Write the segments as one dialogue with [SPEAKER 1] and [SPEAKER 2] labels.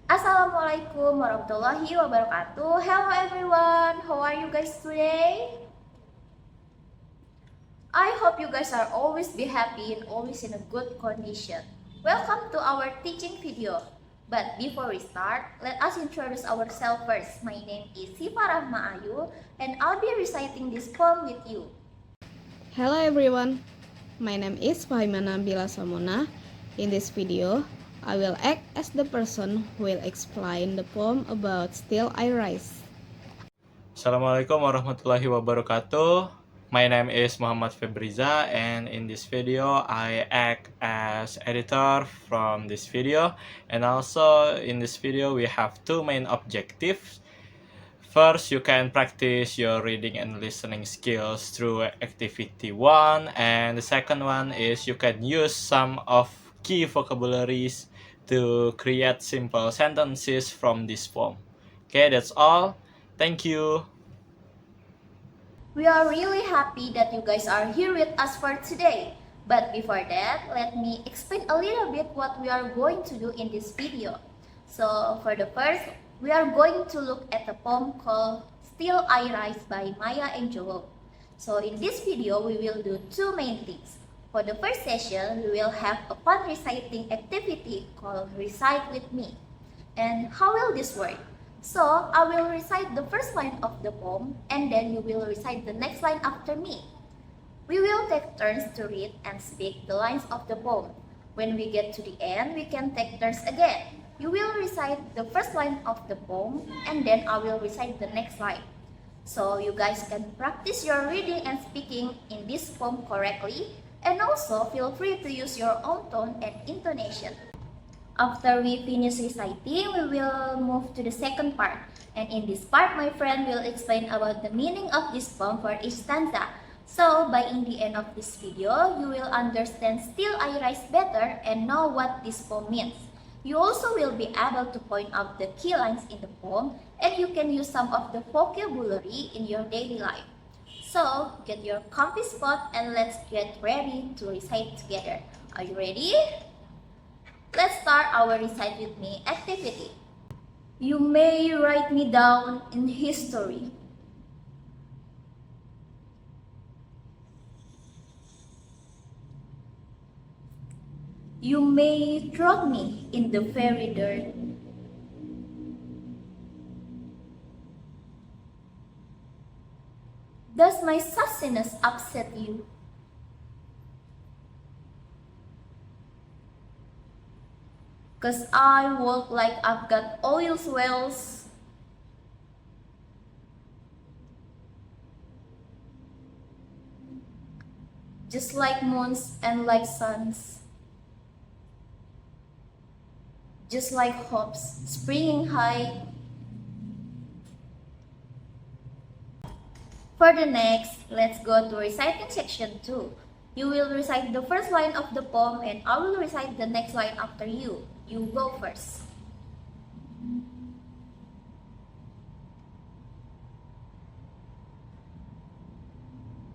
[SPEAKER 1] Assalamualaikum warahmatullahi wabarakatuh. Hello everyone, how are you guys today? I hope you guys are always be happy and always in a good condition. Welcome to our teaching video. But before we start, let us introduce ourselves first. My name is Sifa and I'll be reciting this poem with you.
[SPEAKER 2] Hello everyone, my name is Fahima In this video, I will act as the person who will explain the poem about Still I Rise.
[SPEAKER 3] Assalamualaikum warahmatullahi wabarakatuh. My name is Muhammad Febri, and in this video I act as editor from this video, and also in this video we have two main objectives. First, you can practice your reading and listening skills through activity 1, and the second one is you can use some of key vocabularies to create simple sentences from this poem. Okay, that's all. Thank you.
[SPEAKER 1] We are really happy that you guys are here with us for today. But before that, let me explain a little bit what we are going to do in this video. So for the first, we are going to look at a poem called Still I Rise by Maya Angelou. So in this video, we will do two main things. For the first session, we will have a fun reciting activity called Recite With Me. And how will this work? So, I will recite the first line of the poem and then you will recite the next line after me. We will take turns to read and speak the lines of the poem. When we get to the end, we can take turns again. You will recite the first line of the poem and then I will recite the next line. So, you guys can practice your reading and speaking in this poem correctly, and also feel free to use your own tone and intonation. After we finish reciting, we will move to the second part. And in this part, my friend will explain about the meaning of this poem for each stanza. So, by in the end of this video, you will understand Still I Rise better and know what this poem means. You also will be able to point out the key lines in the poem and you can use some of the vocabulary in your daily life. So, get your comfy spot and let's get ready to recite together. Are you ready? Let's start our Recite With Me activity. You may write me down in history. You may drop me in the very dirt. Does my sassiness upset you? Cause I walk like I've got oil wells. Just like moons and like suns. Just like hopes springing high. For the next, let's go to reciting section 2. You will recite the first line of the poem and I will recite the next line after you. You go first.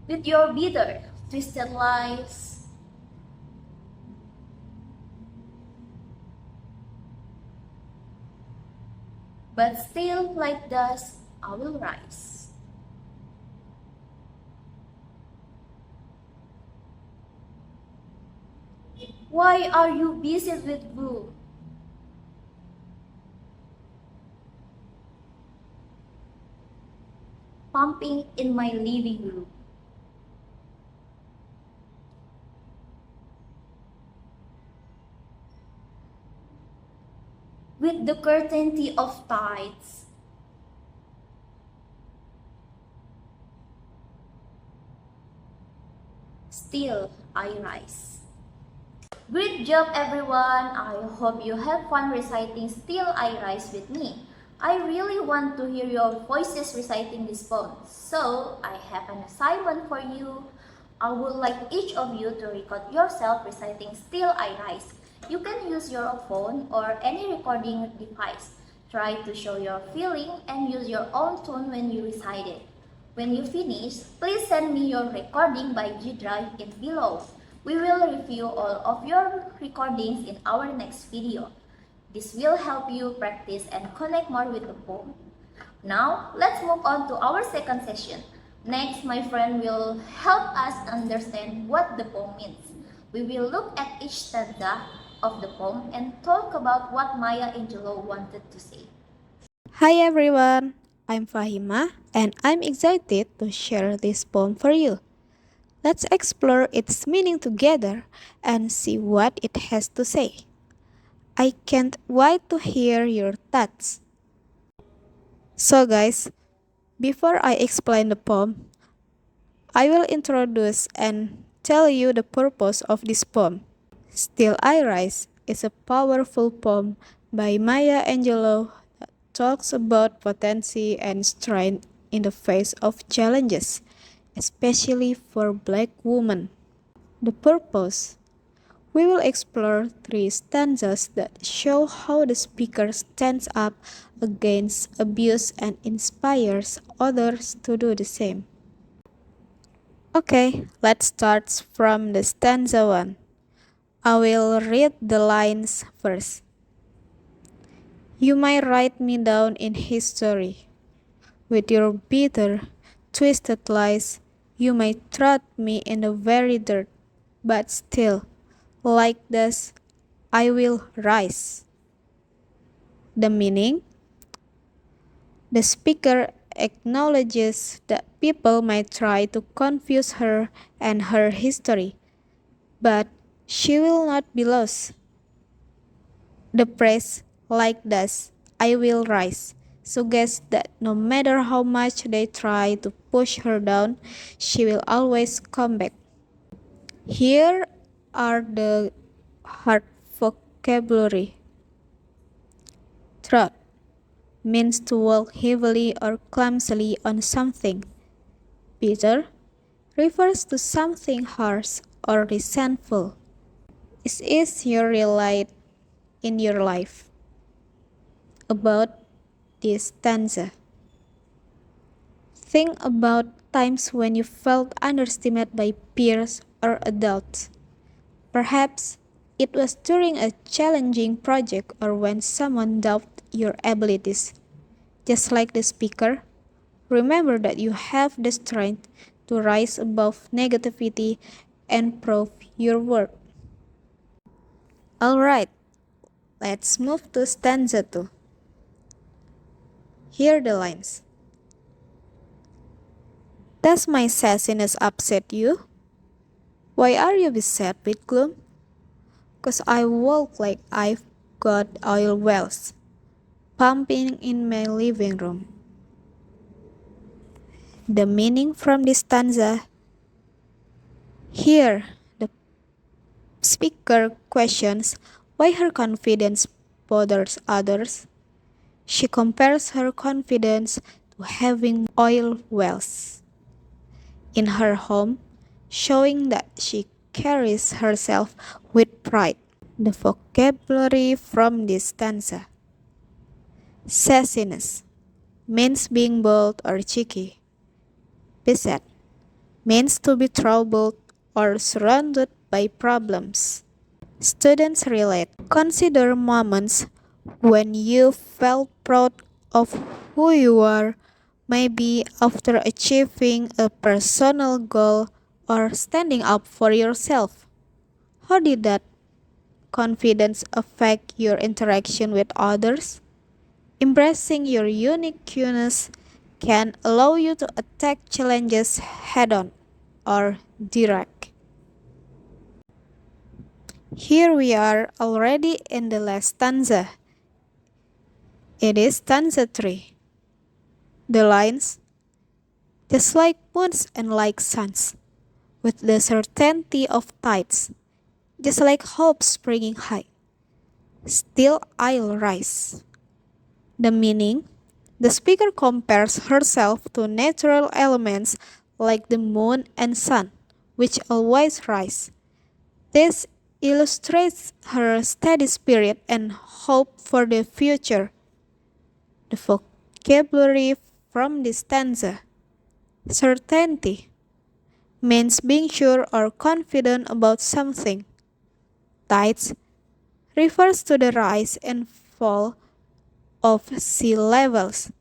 [SPEAKER 1] With your bitter, twisted lies, but still like dust, I will rise. Why are you busy with blue? Pumping in my living room. With the certainty of tides. Still I rise. Great job everyone! I hope you have fun reciting Still I Rise with me. I really want to hear your voices reciting this poem. So, I have an assignment for you. I would like each of you to record yourself reciting Still I Rise. You can use your phone or any recording device. Try to show your feeling and use your own tone when you recite it. When you finish, please send me your recording by G Drive in below. We will review all of your recordings in our next video. This will help you practice and connect more with the poem. Now, let's move on to our second session. Next, my friend will help us understand what the poem means. We will look at each stanza of the poem and talk about what Maya Angelou wanted to say.
[SPEAKER 2] Hi everyone, I'm Fahima and I'm excited to share this poem for you. Let's explore its meaning together and see what it has to say. I can't wait to hear your thoughts. So guys, before I explain the poem, I will introduce and tell you the purpose of this poem. Still I Rise is a powerful poem by Maya Angelou that talks about potency and strength in the face of challenges, especially for Black women. The purpose. We will explore three stanzas that show how the speaker stands up against abuse and inspires others to do the same. Okay, let's start from the stanza 1. I will read the lines first. You might write me down in history. With your bitter, twisted lies, you might trot me in the very dirt, but still, like this, I will rise. The meaning? The speaker acknowledges that people might try to confuse her and her history, but she will not be lost. The praise, like this, I will rise, suggests that no matter how much they try to push her down, she will always come back. Here are the hard vocabulary. Trot means to walk heavily or clumsily on something. Bitter refers to something harsh or resentful. Is your real light in your life? About this stanza. Think about times when you felt underestimated by peers or adults. Perhaps it was during a challenging project or when someone doubted your abilities. Just like the speaker, remember that you have the strength to rise above negativity and prove your worth. Alright, let's move to stanza 2. Hear the lines. Does my sassiness upset you? Why are you beset with gloom? 'Cause I walk like I've got oil wells pumping in my living room. The meaning from this stanza. Here, the speaker questions why her confidence bothers others. She compares her confidence to having oil wells in her home, showing that she carries herself with pride. The vocabulary from this stanza. Sassiness means being bold or cheeky. Beset means to be troubled or surrounded by problems. Students relate. Consider moments when you felt proud of who you are, maybe after achieving a personal goal or standing up for yourself. How did that confidence affect your interaction with others? Embracing your uniqueness can allow you to attack challenges head on or direct. Here we are already in the last stanza. It is stanza 3. The lines, just like moons and like suns, with the certainty of tides, just like hope springing high, still I'll rise. The meaning, the speaker compares herself to natural elements like the moon and sun, which always rise. This illustrates her steady spirit and hope for the future. The vocabulary from this stanza. Certainty means being sure or confident about something. Tides refers to the rise and fall of sea levels,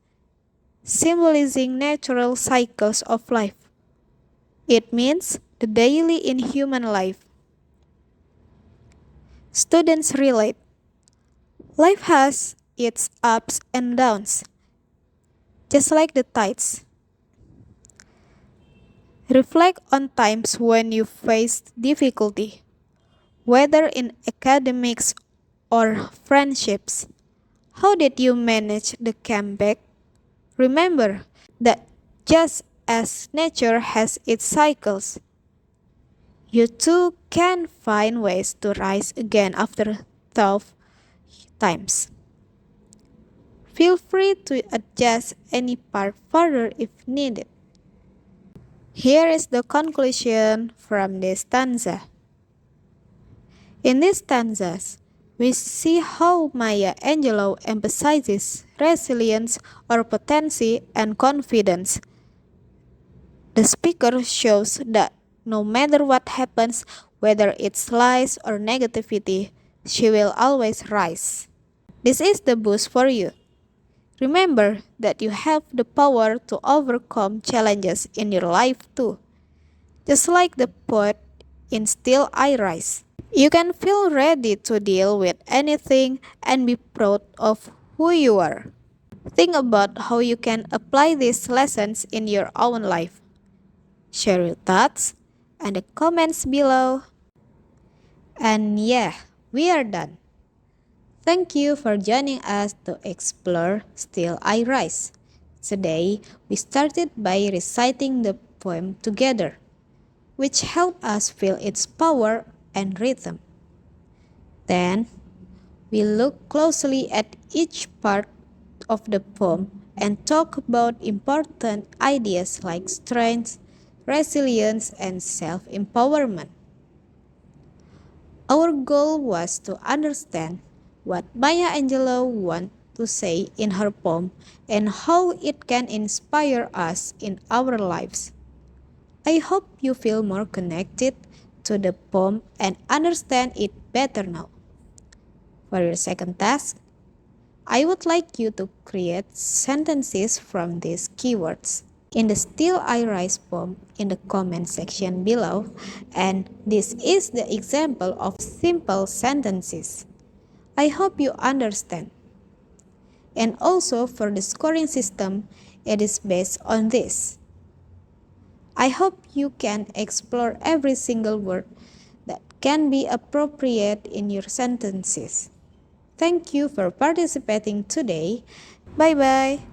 [SPEAKER 2] symbolizing natural cycles of life. It means the daily in human life. Students relate. Life has its ups and downs, just like the tides. Reflect on times when you faced difficulty, whether in academics or friendships. How did you manage the comeback? Remember that just as nature has its cycles, you too can find ways to rise again after tough times. Feel free to adjust any part further if needed. Here is the conclusion from this stanza. In these stanzas, we see how Maya Angelou emphasizes resilience or potency and confidence. The speaker shows that no matter what happens, whether it's lies or negativity, she will always rise. This is the boost for you. Remember that you have the power to overcome challenges in your life too. Just like the poet in Still I Rise. You can feel ready to deal with anything and be proud of who you are. Think about how you can apply these lessons in your own life. Share your thoughts and the comments below. And yeah, we are done. Thank you for joining us to explore Still I Rise. Today, we started by reciting the poem together, which helped us feel its power and rhythm. Then, we look closely at each part of the poem and talk about important ideas like strength, resilience, and self-empowerment. Our goal was to understand what Maya Angelou wanted to say in her poem and how it can inspire us in our lives. I hope you feel more connected to the poem and understand it better now. For your second task, I would like you to create sentences from these keywords in the Still I Rise poem in the comment section below, and this is the example of simple sentences. I hope you understand. And also for the scoring system, it is based on this. I hope you can explore every single word that can be appropriate in your sentences. Thank you for participating today. Bye bye.